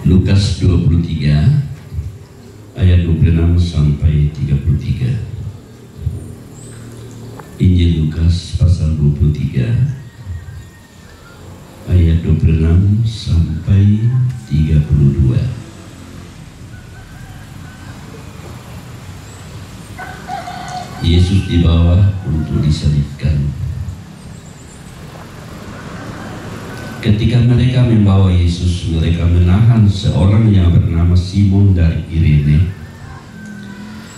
Lukas 23 ayat 26 sampai 33. Injil Lukas pasal 23 ayat 26 sampai 32. Yesus dibawa untuk disalibkan. Ketika mereka membawa Yesus, mereka menahan seorang yang bernama Simon dari Kirene,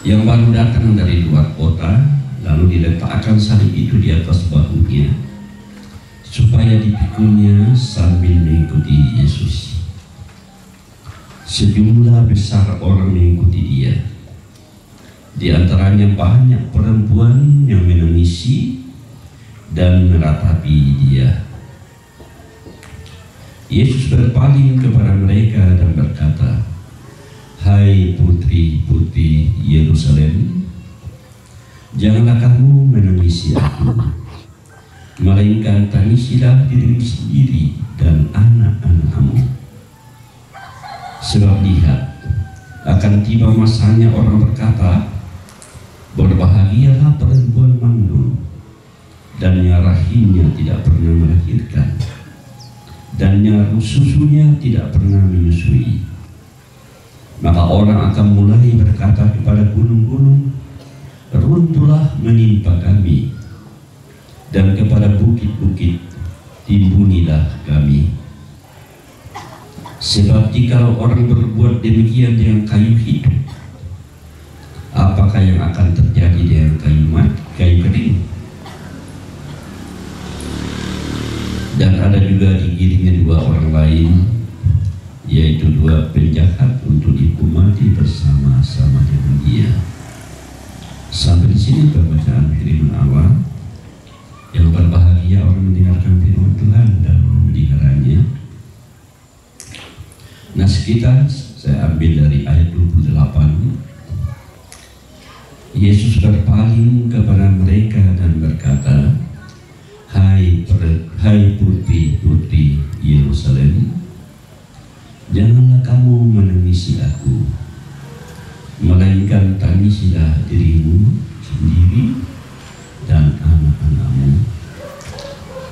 yang baru datang dari luar kota, lalu diletakkan salib itu di atas bahunya, supaya dipikulnya sambil mengikuti Yesus. Sejumlah besar orang mengikuti dia. Di antaranya banyak perempuan yang menangisi dan meratapi dia. Yesus berpaling kepada mereka dan berkata, "Hai putri-putri Yerusalem, janganlah kamu menangisi aku, melainkan tangisilah dirimu sendiri dan anak-anakmu. Sebab lihat, akan tiba masanya orang berkata, berbahagialah perempuan mandul, dan yang rahimnya tidak pernah melahirkan, dan yang susunya tidak pernah menyusui. Maka orang akan mulai berkata kepada gunung-gunung, runtuhlah menimpa kami, dan kepada bukit-bukit, timbunilah kami. Sebab jikalau orang berbuat demikian dengan kayu hidup, apakah yang akan terjadi dengan kayu kering?" Dan ada juga digiringnya dua orang lain, yaitu dua penjahat, untuk dihukum mati bersama-sama dengan dia. Sampai di sini pembacaan firman Allah. Yang berbahagia orang mendengarkan firman Tuhan dan memeliharanya. Nah, sekitar saya ambil dari ayat 28. Yesus berpaling kepada mereka dan berkata, Hai putri-putri Yerusalem, janganlah kamu menangisi aku, melainkan tangisilah dirimu sendiri dan anak-anakmu.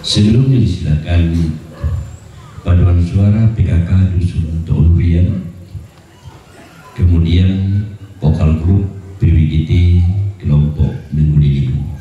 Sebelumnya disilakan paduan suara PKK Dusun Tolurian, kemudian vokal grup PWGT kelompok Mengguliling.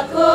Aku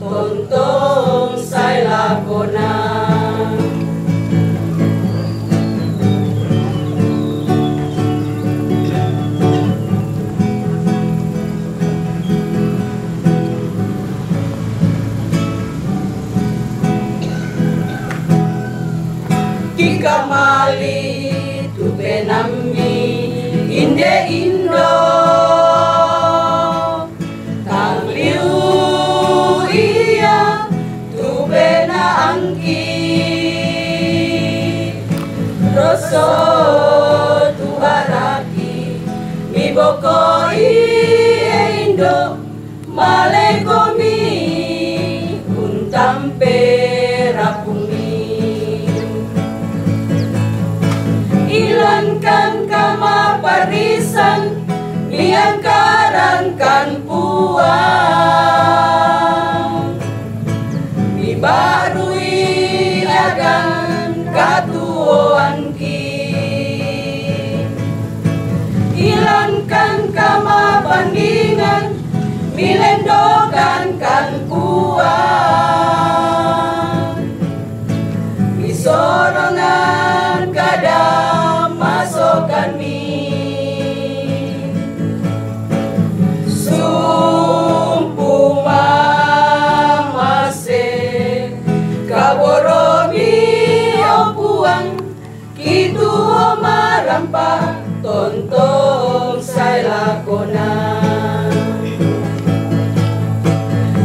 Tontong sai lakona Kikamali tu benami inde indo Roso tuharaki miboko indo malekomi untampe rapumi ilankan kama parisan miangkarankan puang mibarui agan katuan hilangkan kama bandingan milendokan kan kuat misorongan kadang masukkan sumpu mamase kaboromi opuang kitu marampa tontong sai lakona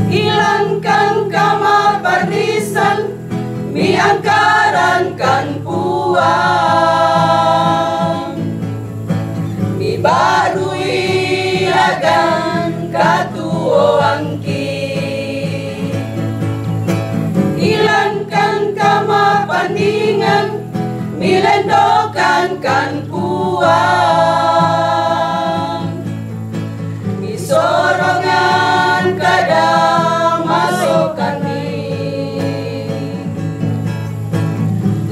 hilangkan kama parisan miangkarankan puang mibarui agan katuoangki hilangkan kama bandingan milendokan kan puang misorongan kadang masukkan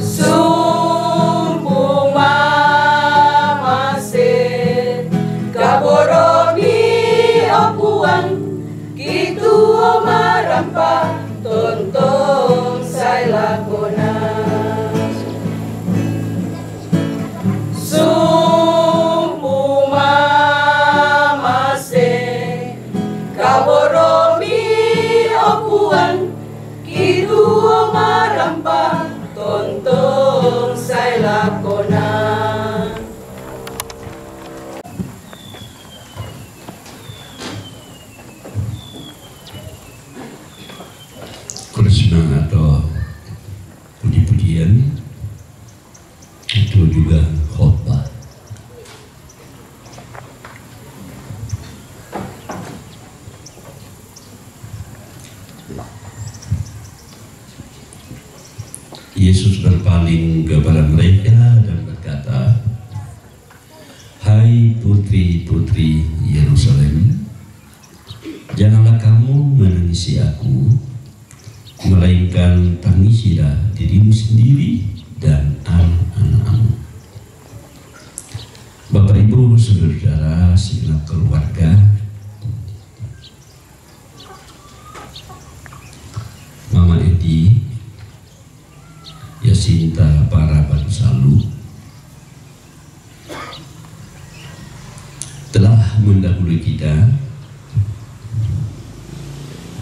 sumpu mamase kaboromi opuang kitu marampa tontong sai lakona sumpu mamase kaboromi opuang kitu marampa tontong sai lakona Krisna atau puji-pujian itu juga khotbah. Yesus berpaling kepada mereka dan berkata, "Hai putri-putri Yerusalem, janganlah kamu menangisi aku, melainkan tangisilah dirimu sendiri dan anak-anakmu." Bapak Ibu saudara segenap keluarga, Mama Edi, Yasinta para Bansalu telah mendahului kita.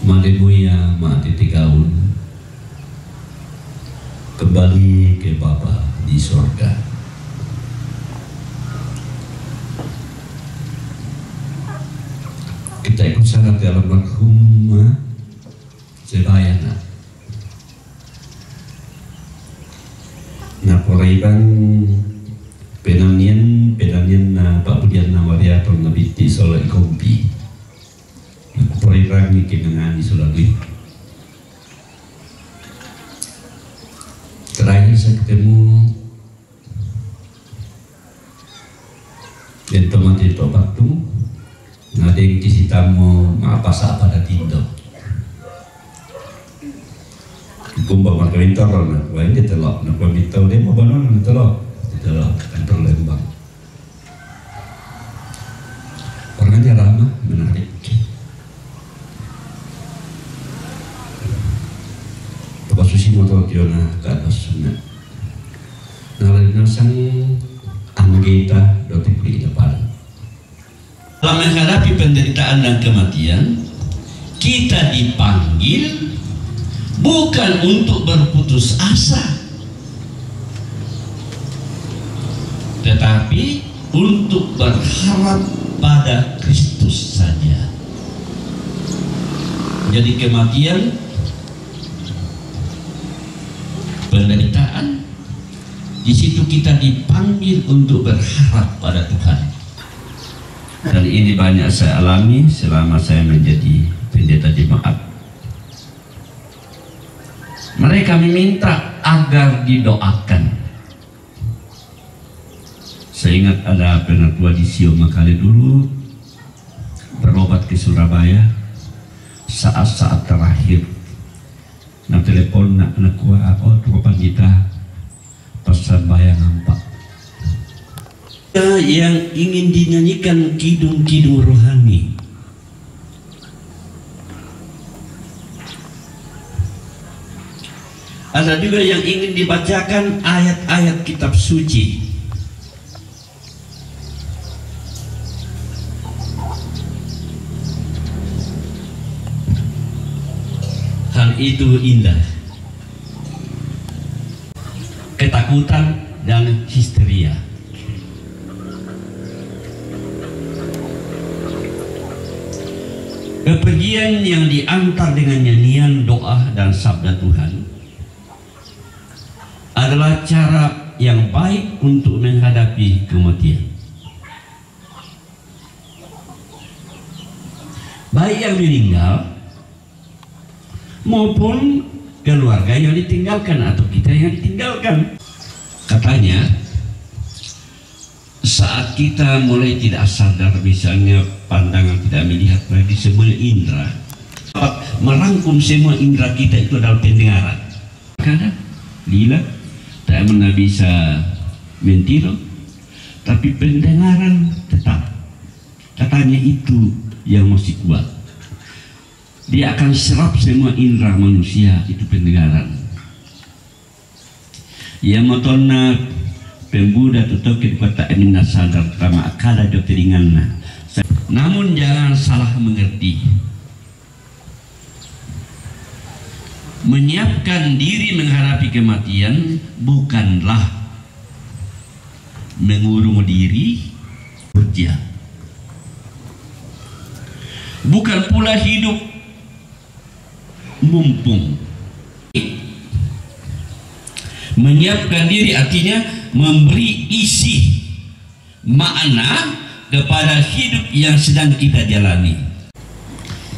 Malemuya Ma'atitikaun kembali ke Bapa di sorga. Kita ikut sangat dalam marhum Sebayana naporaiban penanian na Pak Budian Nawariaton Nabiti Solo Ikompi naporaiban ni kinangani Sulawesi. Terakhir saya ketemu dan teman di Tobatu ngadeng kisi tamu maapasa pada tindo kumbang maka winter na wah ini telok na pamitaw dia mau banon na telok kantor Lembang. Orangnya ramah, menarik. Bapak Susi motor kiona ke atas sana. Nalina sang anggita dotik di depan. Dalam menghadapi penderitaan dan kematian, kita dipanggil bukan untuk berputus asa, tetapi untuk berharap pada Kristus saja. Jadi kematian, penderitaan, di situ kita dipanggil untuk berharap pada Tuhan. Dan ini banyak saya alami selama saya menjadi pendeta jemaat. Mereka meminta agar didoakan. Saya ingat ada penatua di Sio Makale dulu berobat ke Surabaya saat-saat terakhir. Nah telepon nak kuah apa tuan kita pesan bayang nampak. Yang ingin dinyanyikan kidung-kidung rohani. Ada juga yang ingin dibacakan ayat-ayat kitab suci. Hal itu indah. Ketakutan dan histeria. Kepergian yang diantar dengan nyanyian, doa, dan sabda Tuhan adalah cara yang baik untuk menghadapi kematian. Baik yang meninggal maupun keluarga yang ditinggalkan atau kita yang ditinggalkan. Katanya saat kita mulai tidak sadar, misalnya pandangan tidak melihat lagi, semua indera merangkum semua indera kita itu adalah pendengaran. Kadang lila tak pernah bisa mentiro, tapi pendengaran tetap. Katanya itu yang masih kuat. Dia akan serap semua indera manusia, itu pendengaran. Ya motona pembuda tutup kita minna sadar pertama akala do telinganna. Namun jangan salah mengerti. Menyiapkan diri menghadapi kematian bukanlah mengurung diri kerja. Bukan pula hidup mumpung. Menyiapkan diri artinya memberi isi makna kepada hidup yang sedang kita jalani.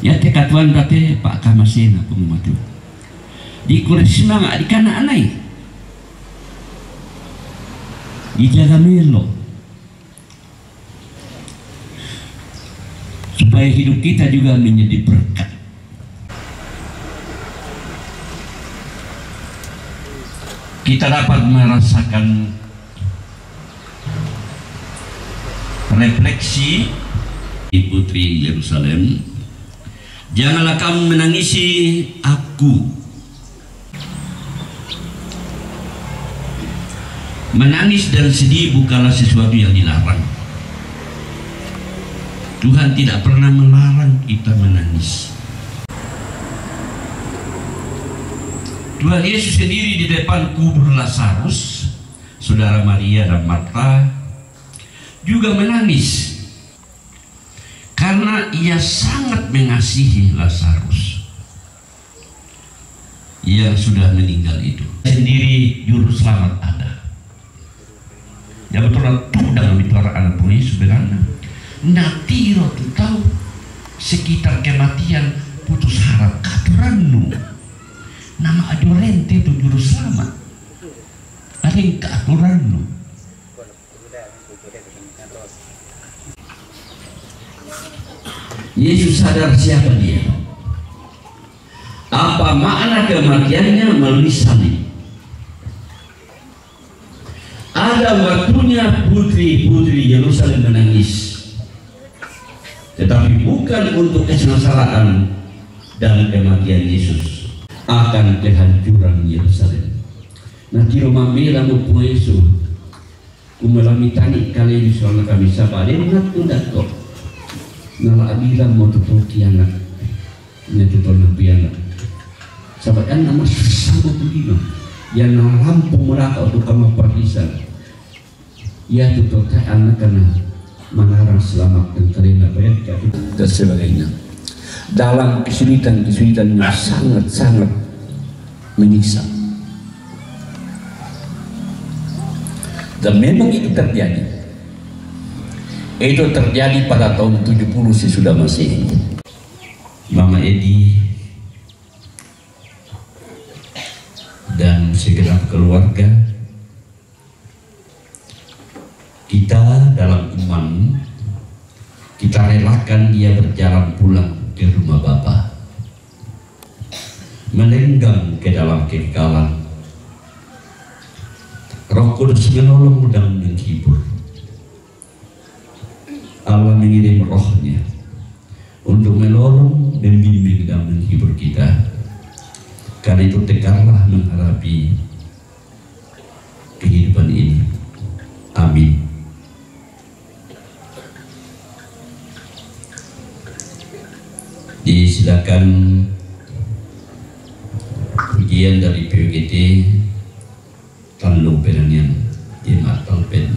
Ya tekatuan berarti Pak Kamasena pengumatu di kurisma nggak di kana anai dijaga melo supaya hidup kita juga menjadi berkat. Kita dapat merasakan refleksi di Putri Yerusalem. Janganlah kamu menangisi aku. Menangis dan sedih bukanlah sesuatu yang dilarang. Tuhan tidak pernah melarang kita menangis. Tuhan Yesus sendiri di depan kubur Lazarus, saudara Maria dan Marta juga menangis karena ia sangat mengasihi Lazarus yang sudah meninggal itu. Sendiri juru selamat ada. Ya betul tuh dalam bicara anak pun Yesus berana. Natiro tu tahu sekitar kematian putus harap katuranu. Nama adorente itu juru selamat. Ada yang keaturanmu. Yesus sadar siapa dia. Apa makna kematiannya? Melalui salib. Ada waktunya putri-putri Yerusalem menangis, tetapi bukan untuk kesengsaraan dan kematian Yesus, akan kehancuran Yerusalem. Nah, di rumah merah mau Yesus kumelami tani kali ini soal kami sabar dia mengaku kok nala abilang mau tutup kianat tutup nabi anak sabar nama sama begini yang lampu meraka untuk kamu partisan ya tutup anak karena mengarang selamat dan terima bayar dan sebagainya. Dalam kesulitan-kesulitan yang sangat-sangat menyiksa. Dan memang itu terjadi. Itu terjadi pada tahun 70 sesudah Masehi. Mama Edi dan segenap keluarga kita dalam iman, kita relakan dia berjalan pulang ke rumah Bapa, melenggang ke dalam kekekalan. Roh Kudus menolong dan menghibur. Allah mengirim rohnya untuk menolong, membimbing dan menghibur kita. Karena itu tegarlah menghadapi kehidupan ini. Amin. Disilakan pujian dari PUGT Tanlung Penanian Jemaat Talpen.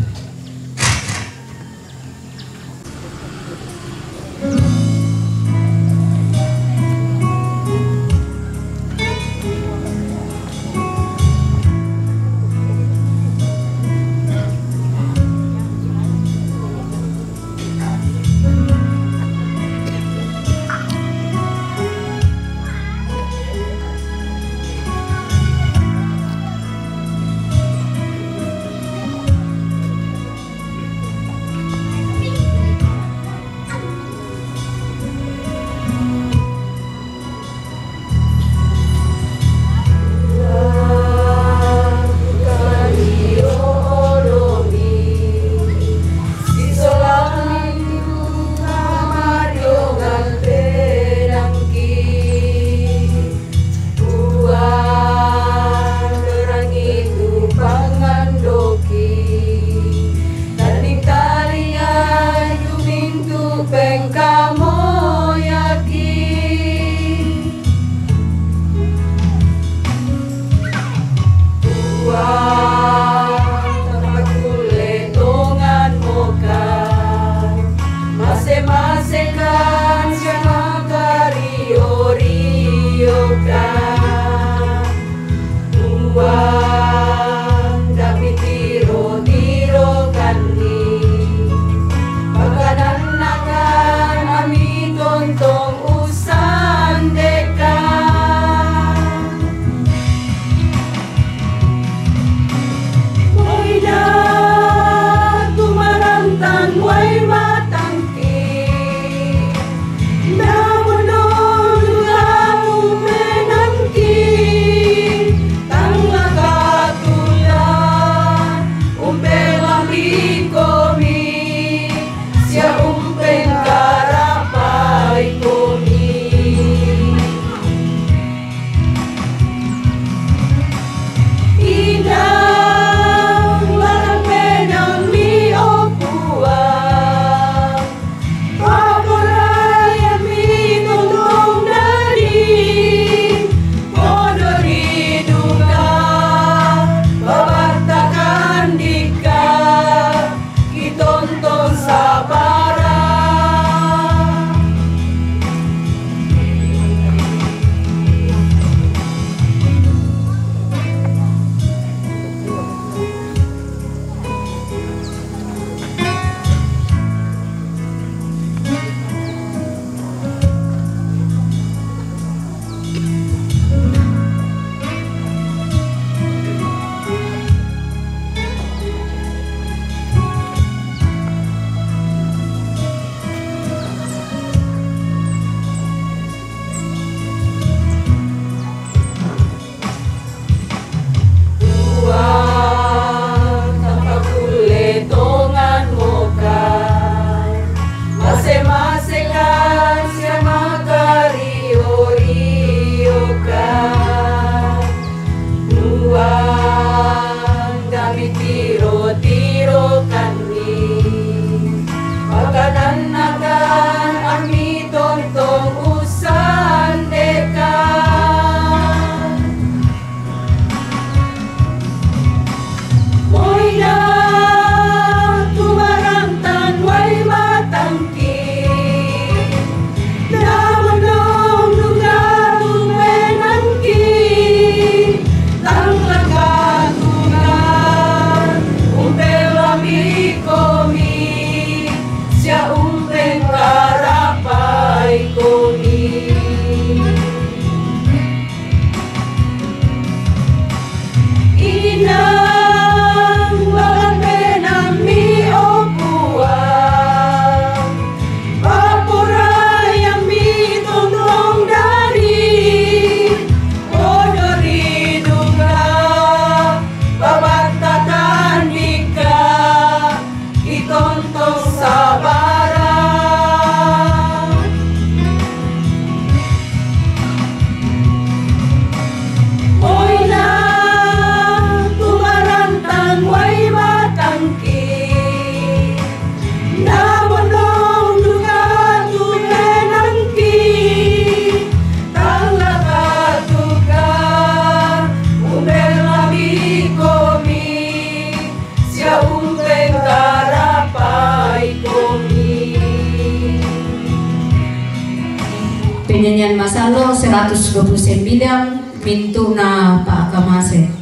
Salmo 129 pintu na paakamase.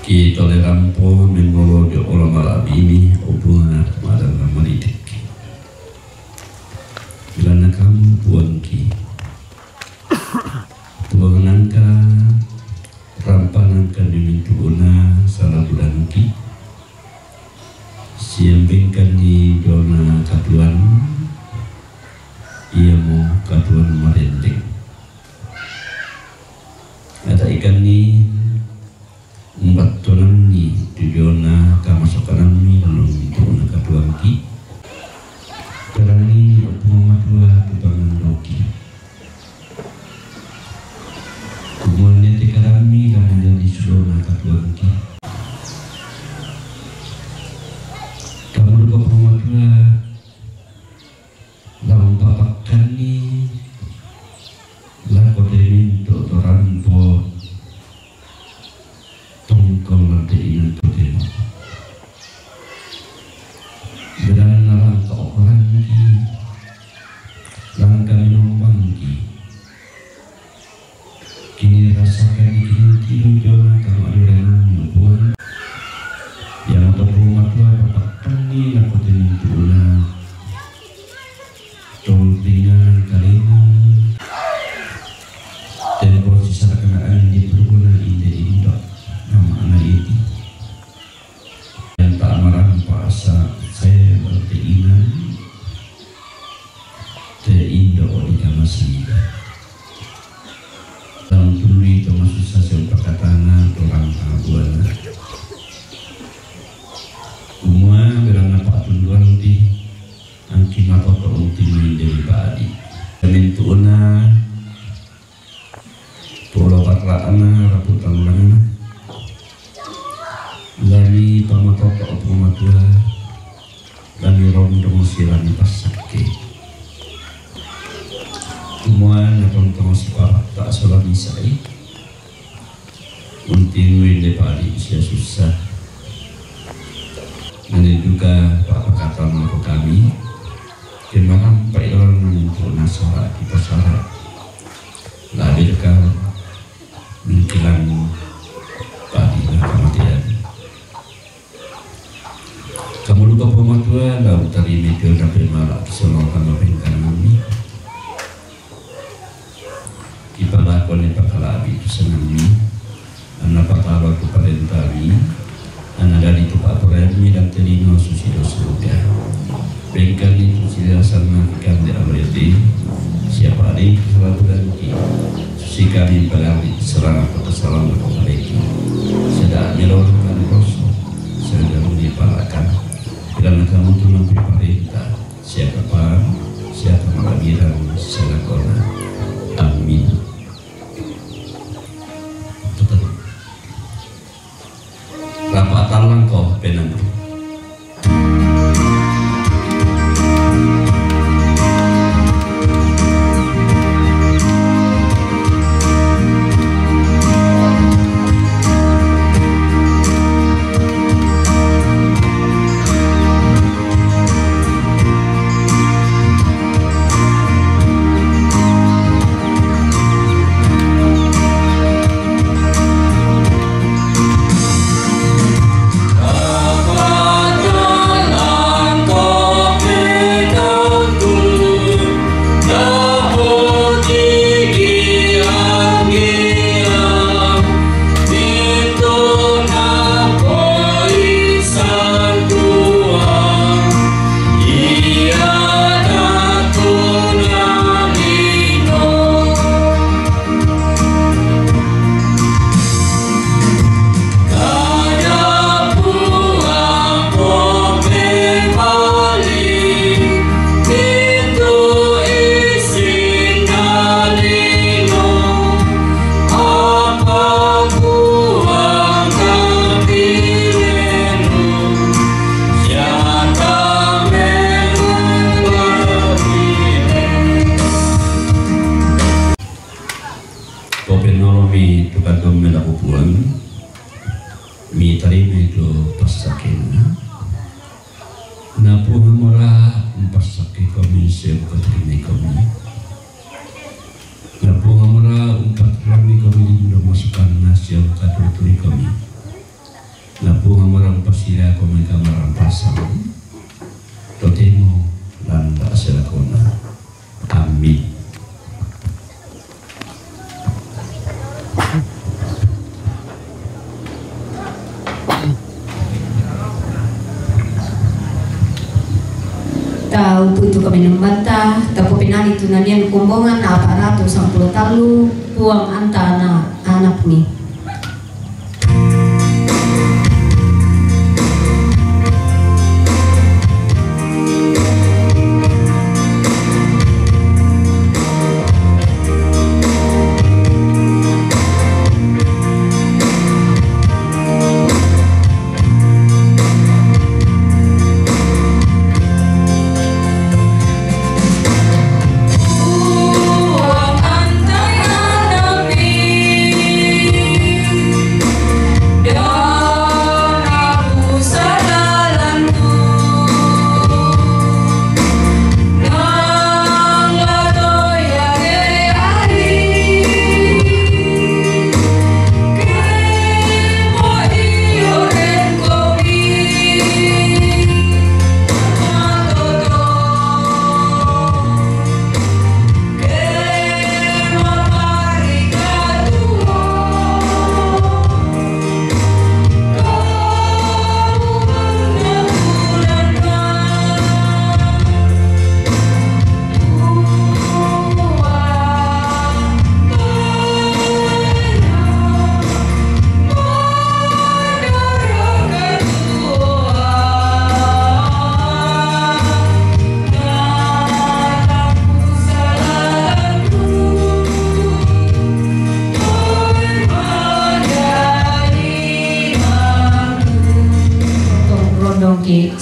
Ki tolerampo menolo di olam malam ini hubungan kepada meridik. Bila kamu buang ki, buang nangka, rampanangka dimintu una salah bulan ki, siambingkan di dona kaduan, ia mau kaduan merendeng. Ada ikan ni empat tonang ni tujuana kamasukan mi dalam dona kaduan ki. Kerani pemamadua tubangan doki. Kemudian tekarami kemudian disudona kaduan ki. Kamu lupa pemadua dalam papakan ni lako demin to torampo tongkol lantai ingat to demo. Berana langkah orang ki, langkah menombang ki. Kini rasakan kini tidur jona kamu ada dengan hubungan yang atau rumah tua bapak tani lako demin tuna. Tol ringan kalina dan proses kenaan di pergunan ide indo nama anak itu yang tak marah bahasa saya berkeinginan te indo di kamasi dalam tuli termasuk saya perkataan orang abuana semua berana pak tunduan di angki mata terunting dari badi mentuuna pulau patrana raputan lana lami pamatoto pamatua lami rondo sirani pasake semua naton separah tak salah nisai unting de padi usia susah nanti juga pak kata aku kami gimana pak orang untuk nasara di pasar lahirkan menjelang padi kematian. Kamu lupa pematua lalu tadi medio sampai malah keselokan menghenkan kami. Kita lakukan pakalabi kesenangan anak patah kepada kami anak dari tupak peremi dan telino susido surga. Bengkel itu tidak sama ikan di awalnya siapa ada selalu dan susi kami beralih serang atau salam berkembali sedang melorkan rosok sedang dipalakan dan kamu tu memberi perintah siapa malabiran selakona amin. Betul rapatan langkau penang mi tarime do pasakena napu hamora pasake kami se katrime kami napu hamora umpat rami kami do masukan nasi yang kaduturi kami komika marampasan totemo dan asila kona. Amin. Tahu itu kami nembata, tapi pinali itu nanian kumbongan na aparato 10 talu puang antana anak ni.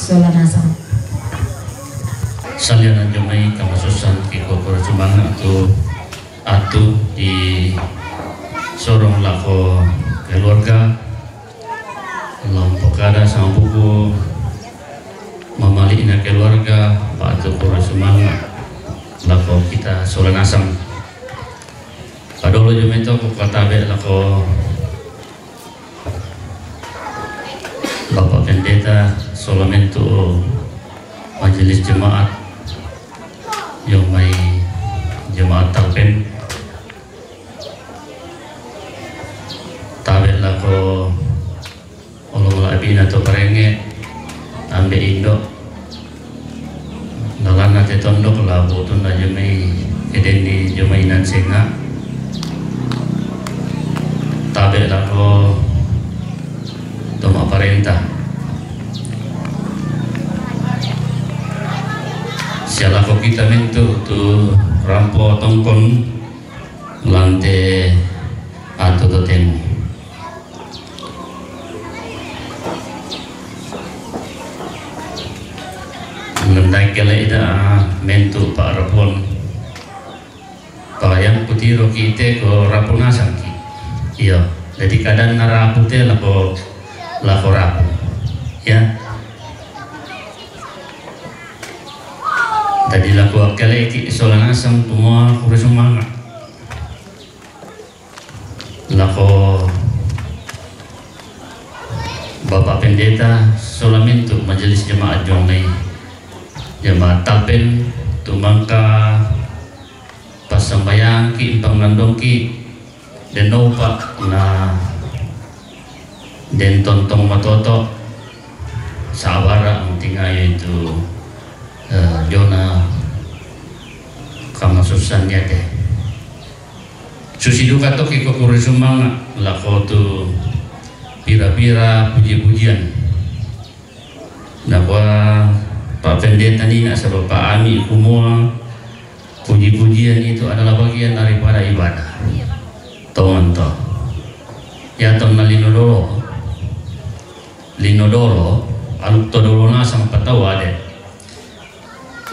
Solanasang salian jomai kamasusan kiko kursuman atu di sorong lako keluarga lompokada sama buku mamaliina keluarga atu kursuman lako kita Solanasang padolo jomai to ko katabe lako Bapak Pendeta Solamento Majelis Jemaat yang mai Jemaat Talpen tabel lako olong labina to parenge ambe indo dalana te tondok labo to na jemai edeni jemai nan senga tabel lako toma parenta siala ko kita mintu tu rampo tongkon lante ato totemo ngendai kele ida mentu pak rapon payang putiro kite ko rapunasan ki iya jadi kadang narapu te lako rapu ya tadi laku kali ki Solanasang semua kurusumanga lako Bapak Pendeta Solamento Majelis Jemaat Jomai Jemaat Talpen tumangka pasambayang ki impang nandongki denopa na den tontong matoto sabara ang tingayo itu Jona kamasusan niya deh susiduka to kiko kurisumanga lako tu pira-pira puji-pujian nakwa Pak Pendeta nina sa Bapak Ami kumua puji-pujian itu adalah bagian daripada ibadah tomanto ya tong na linodoro aluk todolona sang patawade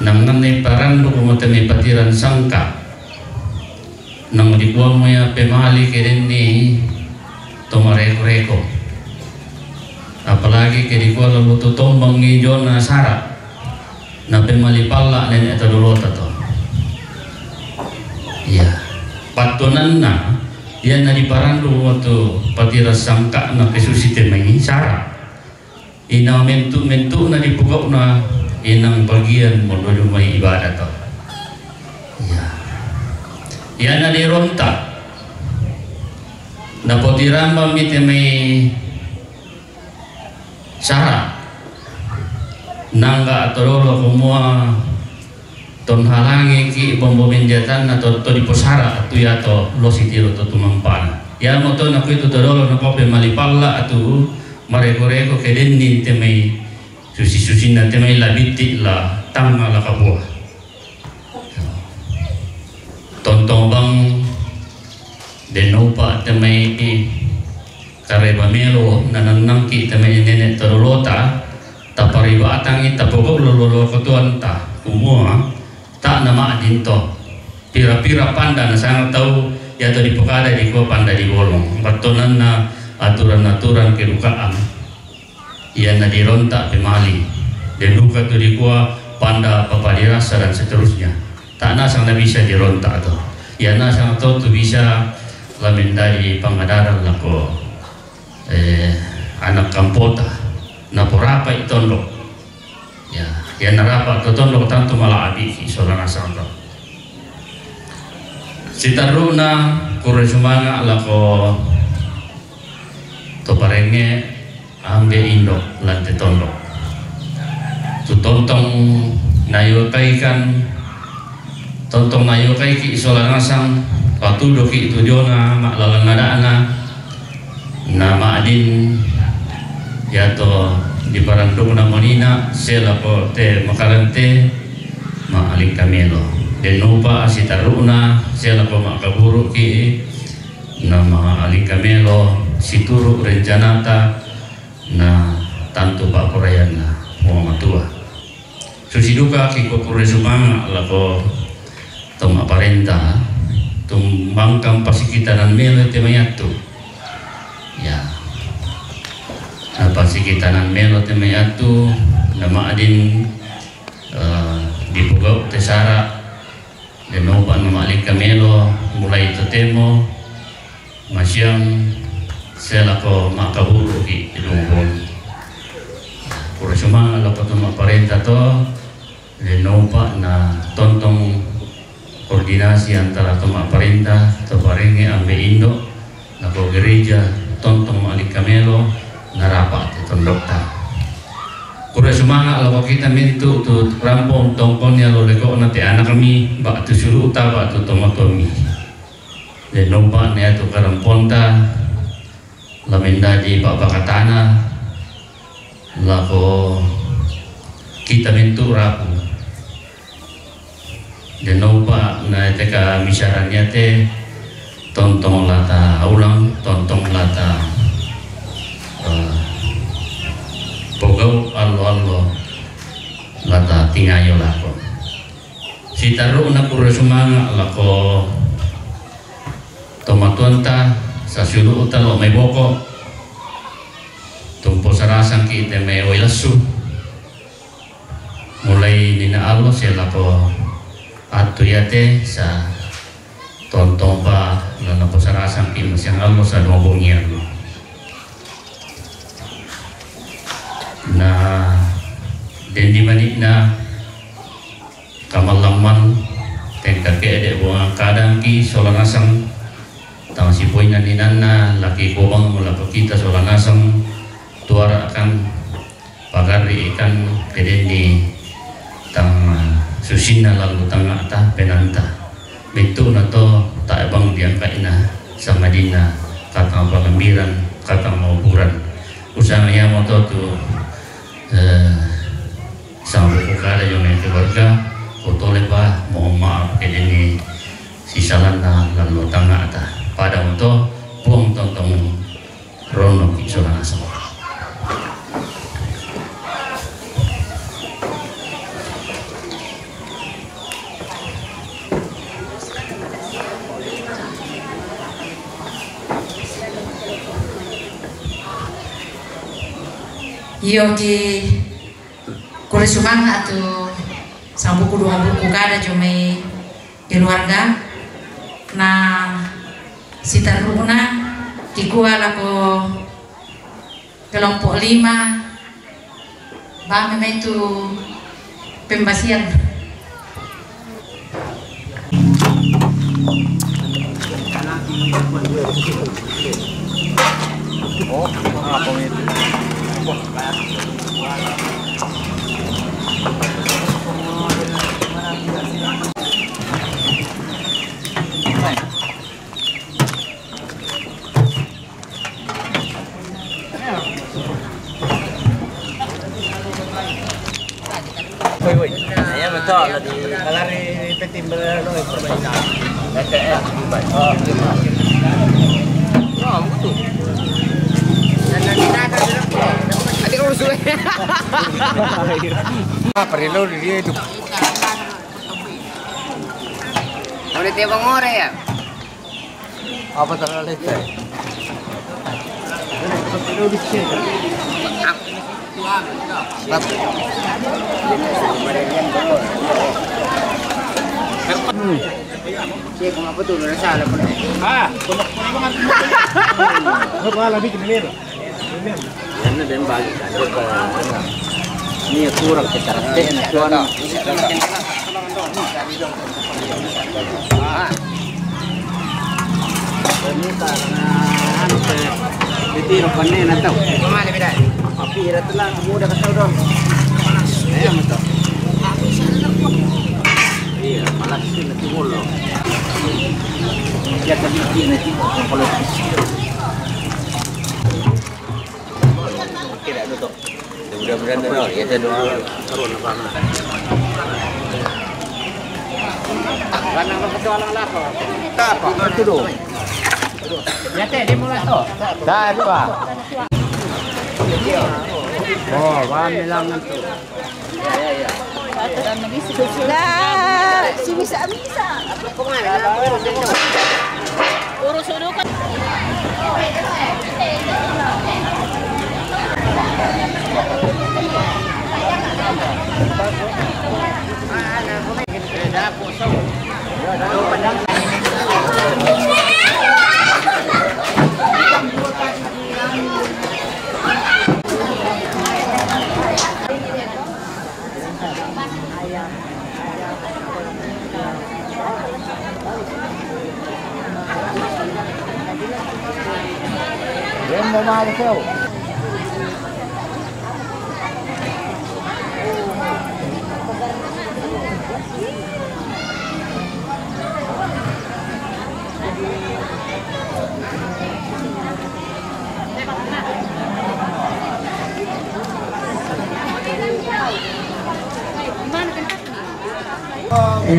nang ni parandu kumatami patiran sangka nang dikuang mo ya pemali keren ni tomareko-reko apalagi ke dikuang lalu tutombang ni Jona Sara na pemali pala nen eta dulota to iya patunan na yan na di parandu waktu patiran sangka na kesusite may Sara ina mentu na dipugok na inang bagian mo may ibadah to. Ya. Yan na dironta. Napotiramba mite may sara nangga atololo kumua ton halangi ki bombomenjatan atau to diposara atu ya to lositiro to tumampan ya mo to na kuito tololo na kope malipalla atu mareko-reko kedenni temai susi na temai labiti la tanga la kabuah tontong bang denopa temai kareba melo nanang ki temai nenek terolota tapariba atangi tapogok lolo ketuan ta umua tak nama adinto pira-pira panda na sangat tahu ya tadi pokada di ko panda di bolong batonan na aturan-aturan kedukaan ia na dirontak pemali dan luka tu di ko panda papadirasa dan seterusnya tak na sang na bisa dirontak tu ya na sang tahu tu bisa lamin dari pangadaran lako anak kampota na porapa itondok ya narapa tondok tanto malah abiki solang asal sitaruna kure sumanga lako to parenge ambe indok lante tondok tu tontong nayokai kan tontong nayokai ki solang asang waktu doki tujona mak lalang nadana nama adin ya to di parandong na monina sela po te makarante maaling kamelo denupa sitaruna sela po makaburu ki na maaling kamelo situru rencanata na tanto pa korean na mo matua susiduka ki ko sumanga lako tong aparenta tumbangkang pasikitanan melo te mayatu ya pasikitanan melo te mayatu nama adin dipugau te sara dan oban mamalik kamelo mulai itu temo masyang selako makaburu ki ilungon pura sumanga lako tong aparenta to lenopa na tontong koordinasi antara toma perintah atau parenge ambe indo nako gereja tontong malik kamelo narapat tondokta kura sumanga lako kita mintu tu rampong tongkonnya lo leko nanti anak kami bak tu suruh uta bak tu tomotomi dan nompak ni tu karamponta lamenda di bak bakatana lako kita mintu rapu dan nompak na teka misarannya te tontong lata ulang tontong lata pogau allo lata tingayo lako si taruh na pura sumanga lako tomatuanta sa sulu uta lo may boko tumpo sarasang ki te may oilasu mulai nina allo siya lako atu yate sa tontong pa na napasarasang kimasyang almo sa lobongnya na den di manik na kamalaman tengka ke ade buang kadang ki solanasang tang si poin na ninana laki kobang mula kita solanasang tuara akan pagari ikan keden di tang susina lalu tangga ta penanta bentuk na to tak bang diangkat na sa Madina kata pagambiran kata mauburan usahanya moto tu sang bukara yung may keluarga foto lepa mohon maaf kedeni sisalan na lalu tangga ta pada untuk buang tontong rono kisolan asal iyo di kure sumanga atau sang buku dua buku kada jomai keluarga na sitaruna di gua lako kelompok 5 Bami itu pembasian. Oh, apa itu? Woi, saya betul di kalari petim berano permainan. ETS baik. Oh, betul. Dan nanti ada adik urus gue. Perlu dia itu. Boleh tiap ngore ya? Apa terlalu leceh? Perlu dicek. Cek apa tuh udah salah pun. Ah, apa lagi kini? Ini dan bagi ini kurang secara teknis tuan. Ini karena ditiro panen atau mana beda? Api telah mudah kasau dong. Ya betul. Iya, malah sih nanti mulu. Ya tadi nanti kalau tidak tutup. Mudah-mudahan benar ya saya doa turun apa. Karena kecuali apa? Apa? Itu dong. Ya teh dimulai tuh. Dah dua. Oh, kami lang itu. Ya. Lah, si bisa. Urus kan. Dia mau masuk.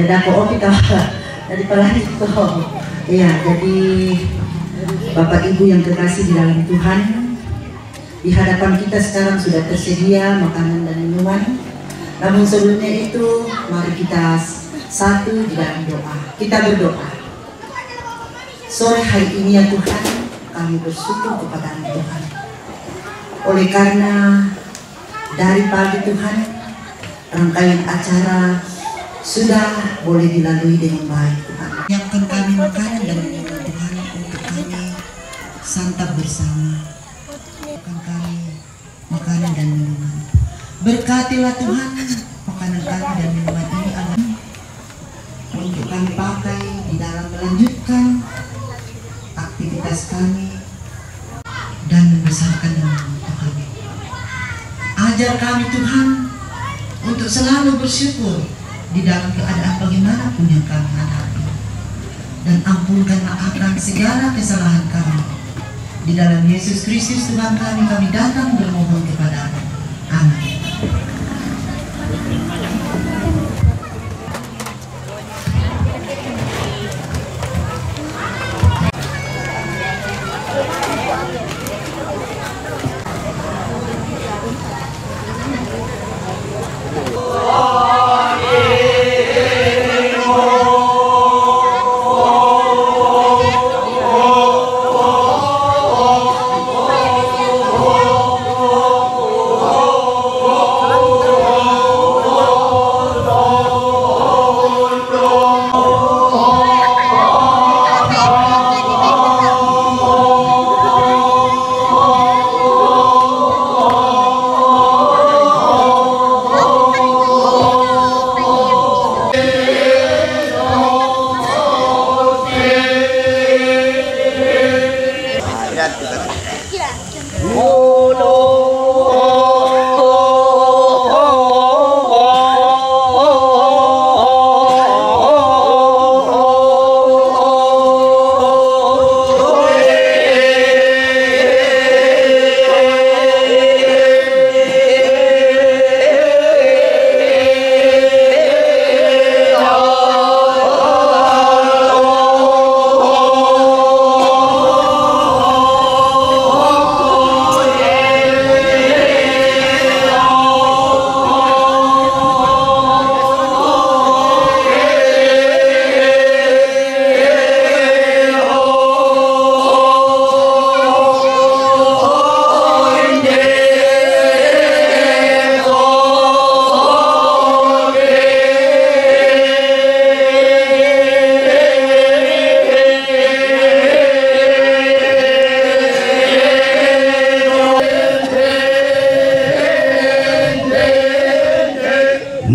Dako kita dari pelari itu. Iya, jadi Bapak Ibu yang terkasih di dalam Tuhan, di hadapan kita sekarang sudah tersedia makanan dan minuman. Namun sebelumnya itu, mari kita satu di dalam doa. Kita berdoa. Sore hari ini ya Tuhan, kami bersyukur kepada Tuhan. Oleh karena dari pagi Tuhan, rangkaian acara sudah boleh dilalui dengan baik Tuhan. Menyiapkan kami makanan dan minuman Tuhan untuk kami santap bersama. Menyiapkan kami makanan dan minuman. Berkatilah Tuhan makanan kami dan minuman ini agar untuk kami pakai di dalam melanjutkan aktivitas kami dan membesarkan nama Tuhan. Ajar kami Tuhan untuk selalu bersyukur di dalam keadaan bagaimanapun yang kami hadapi, dan ampunkanlah akan segala kesalahan kami. Di dalam Yesus Kristus Tuhan kami datang bermohon kepada-Mu. Amin. lihat kita.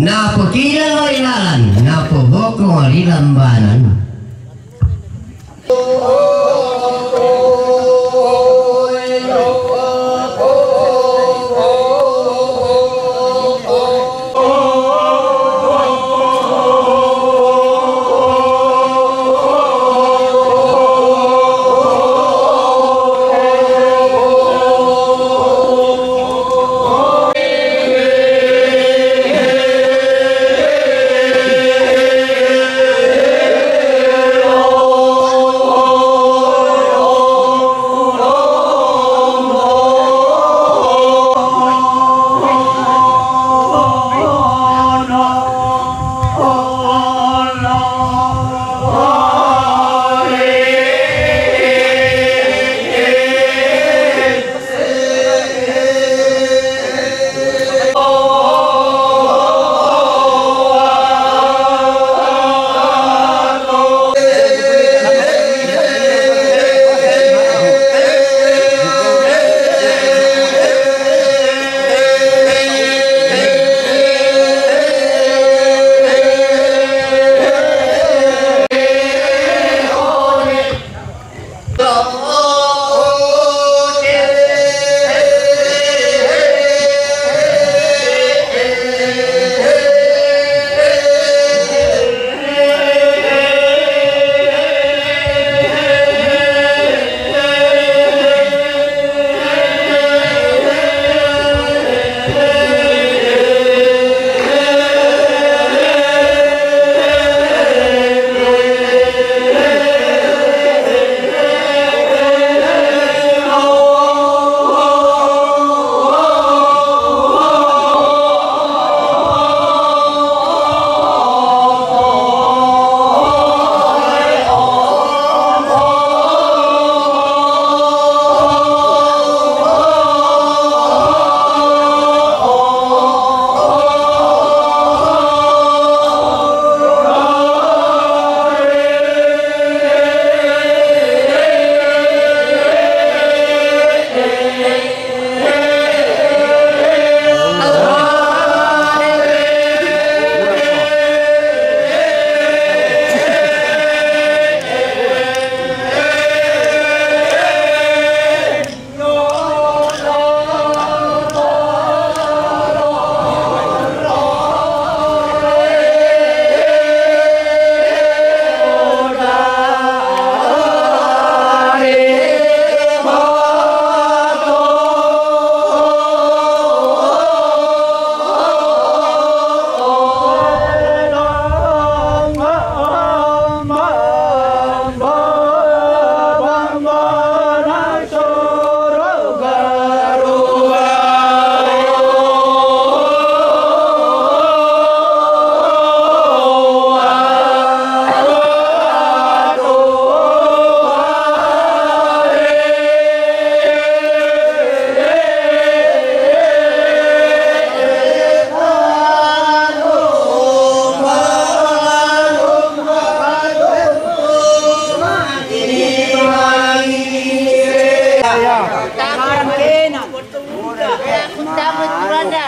Napo kila o ilalan, napo boko o ilambanan.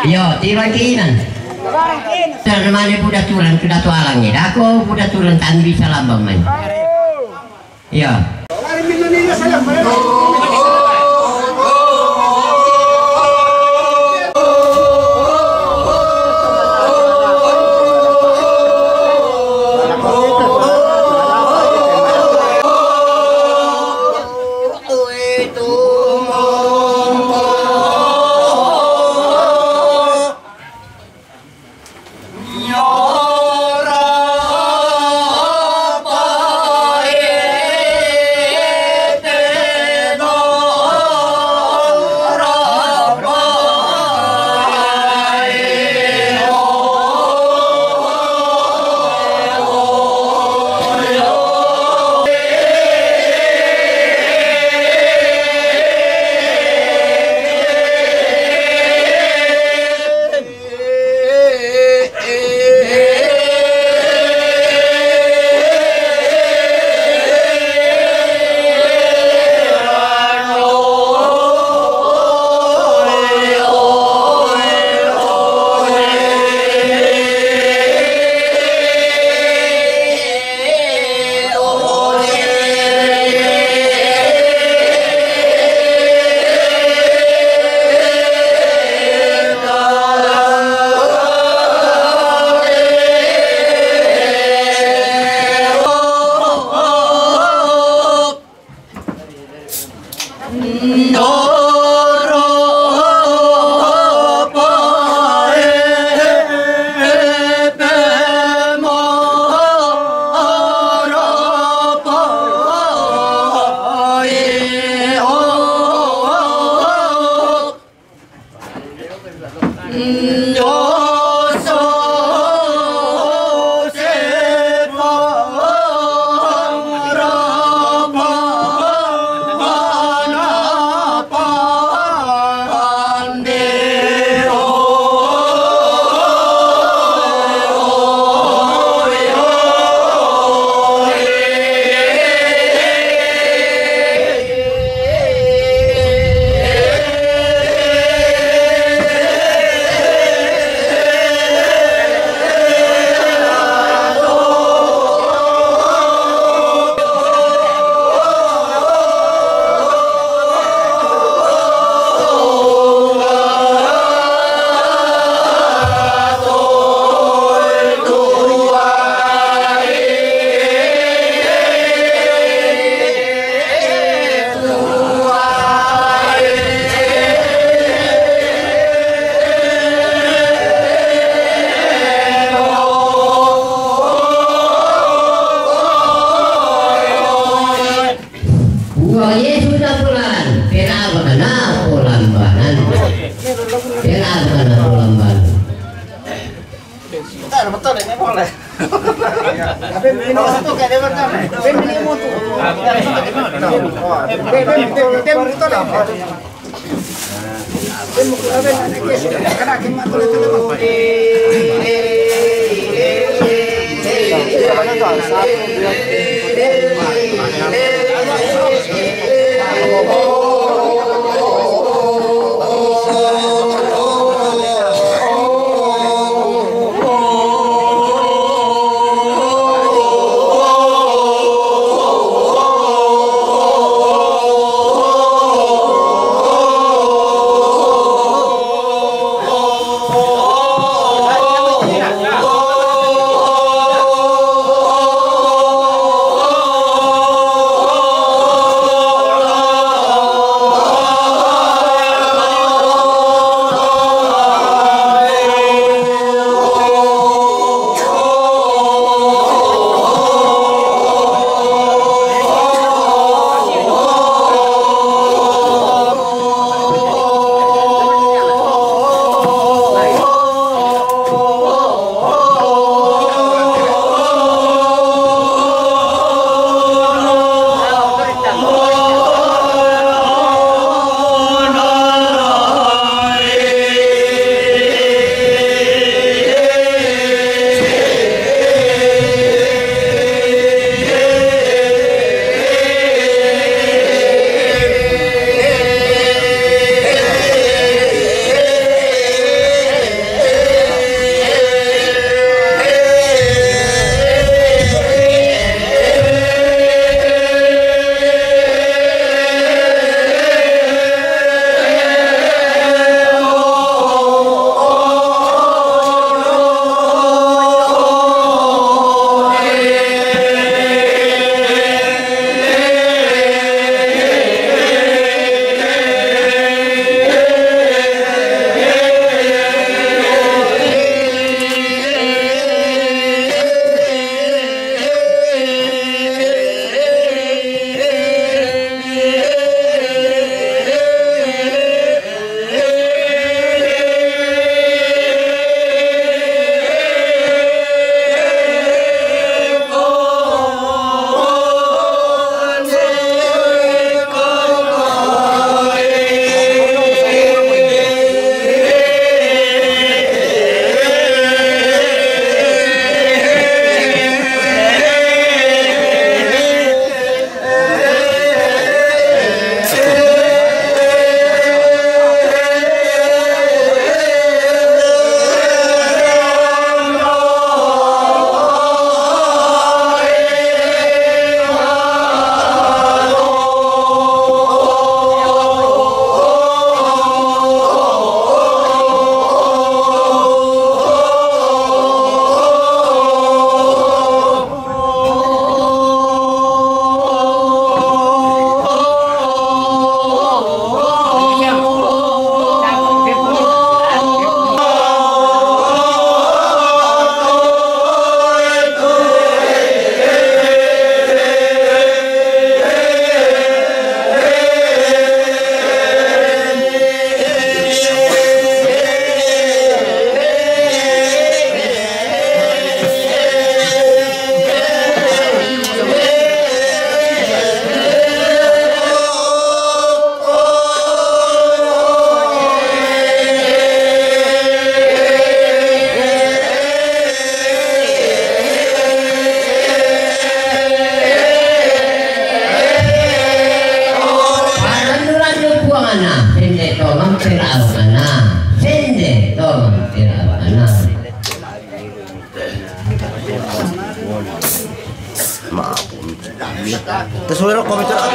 Yo, tiba kinan. Termane budak turun sudah tualangi. Aku budak turun tan bisa lambang main. Iya. Betul ini boleh. Tapi ini satu kayak dia bertanya. Ini mau tuh. mana sende tomam tera mana sende tomam tera mana. Maaf. Tersuara komentar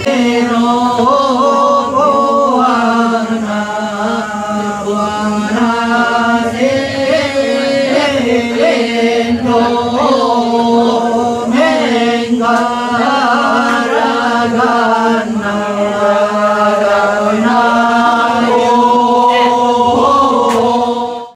Pero